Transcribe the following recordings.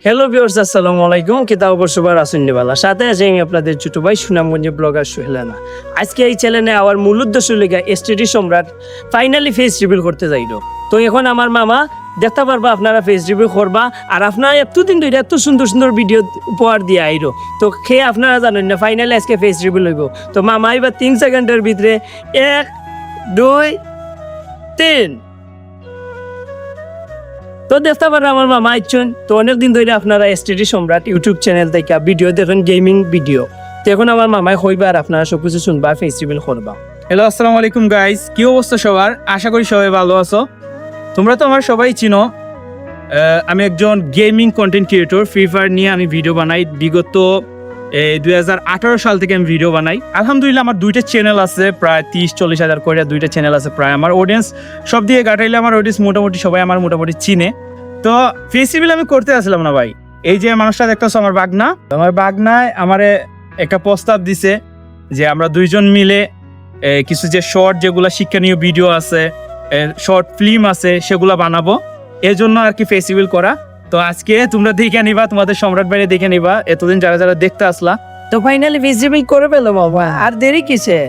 Hello viewers, আসসালামু আলাইকুম। কিতাব বসবার আসুন্নিবালা সাথে আছে আপনাদের ছোট ভাই সুনামগঞ্জ ব্লগার সোহেলানা। আজকে এই চ্যানেলে আমার মূল উদ্দেশ্য লেগে এসটিডি সম্রাট ফাইনালি ফেস রিভিল করতে যাইল। তো এখন আমার মামা দেখতে পারবা, আপনারা ফেস রিভিল করবা। আর আপনারা এতদিন ধরে এত সুন্দর সুন্দর ভিডিও উপহার দিয়ে আইরো, তো খেয়ে আপনারা জানেন না ফাইনালি আজকে ফেস রিভিল হইব। তো মামা এবার 3 সেকেন্ডের ভিতরে 1 2 3 তো দেখতে পারেন আমার মামা আইছেন। তো অনেকদিন ধরে আপনারা এসটিডি সম্রাট ইউটিউব চ্যানেল থেকে ভিডিও দেখেন, গেমিং ভিডিও। তো এখন আমার মামায় হইবা আর আপনারা সবকিছু শুনবা, ফেস রিভিল করবা। হ্যালো, আসসালামু আলাইকুম গাইস। কি অবস্থা সবার? আশা করি সবাই ভালো আছো। তোমরা তো আমার সবাই চিনো, আমি একজন gaming content creator. Free fire নিয়ে আমি ভিডিও বানাই বিগত 2018 সাল থেকে আমি ভিডিও বানাই। আলহামদুলিল্লাহ আমার 2টা চ্যানেল আছে, প্রায় 30-40 হাজার করে 2টা চ্যানেল আছে। প্রায় আমার অডিয়েন্স সব দিয়ে গাটাইলে আমার অডিয়েন্স মোটামুটি সবাই আমার মোটামুটি চিনে। তো ফেস্টিভ্যাল আমি করতে আসলাম না ভাই। এই যে মানুষটা দেখতেছো আমার বাগনায় আমারে একটা প্রস্তাব দিছে যে আমরা 2জন মিলে কিছু যে শর্ট, যেগুলো শিক্ষণীয় ভিডিও আছে, শর্ট ফিল্ম আছে, সেগুলো বানাবো। এর জন্য আর কি ফেস্টিভ্যাল করা। তো আজকে তোমরা দেখে নিবা, তোমাদের সম্রাট বাইরে দেখে নিবা, এতদিন যারা যারা দেখতে আসলা। তো ফাইনালি ফেস রিভিল করে পেলো মামা, আর দেরি কিসে?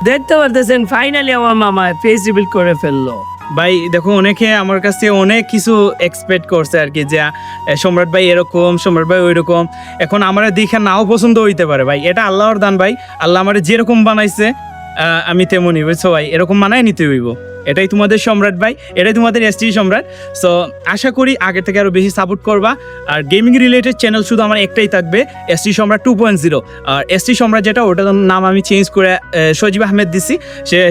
দেখতে পারতেছেন ফাইনালি আমার মামা ফেস রিভিল করে ফেললো। ভাই দেখো, অনেকে আমার কাছ থেকে অনেক কিছু এক্সপেক্ট করছে আর কি, যে সম্রাট ভাই এরকম, সম্রাট ভাই ওই রকম। এখন আমার দেখে নাও পছন্দ হইতে পারে ভাই, এটা আল্লাহর দান ভাই। আল্লাহ আমার যেরকম বানাইছে আমি তেমনই, বুঝছো ভাই? এরকম মানায় নিতে হইব। এটাই তোমাদের সম্রাট ভাই, এটাই তোমাদের এসটি সম্রাট। সো আশা করি আগে থেকে আরো বেশি সাপোর্ট করবা। আর গেমিং রিলেটেড চ্যানেল শুধু আমার একটাই থাকবে, এসটি সম্রাট 2.0। আর এসটি সম্রাট যেটা, ওটার নাম আমি চেঞ্জ করে সজীব আহমেদ দিছি।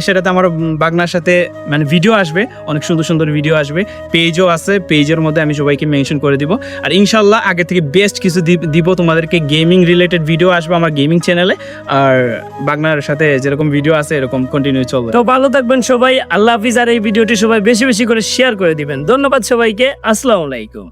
সেটাতে আমার বাগনার সাথে মানে ভিডিও আসবে, অনেক সুন্দর সুন্দর ভিডিও আসবে। পেজও আছে, পেজের মধ্যে আমি সবাইকে মেনশন করে দিব। আর ইনশাল্লাহ আগে থেকে বেস্ট কিছু দিব তোমাদেরকে। গেমিং রিলেটেড ভিডিও আসবে আমার গেমিং চ্যানেলে। আর বাগনার সাথে যেরকম ভিডিও আছে এরকম কন্টিনিউ চলবে। তো ভালো থাকবেন সবাই, আল্লাহ হাফিজ। আর এই ভিডিওটি সবাই বেশি বেশি করে শেয়ার করে দিবেন। ধন্যবাদ সবাইকে, আসসালামু আলাইকুম।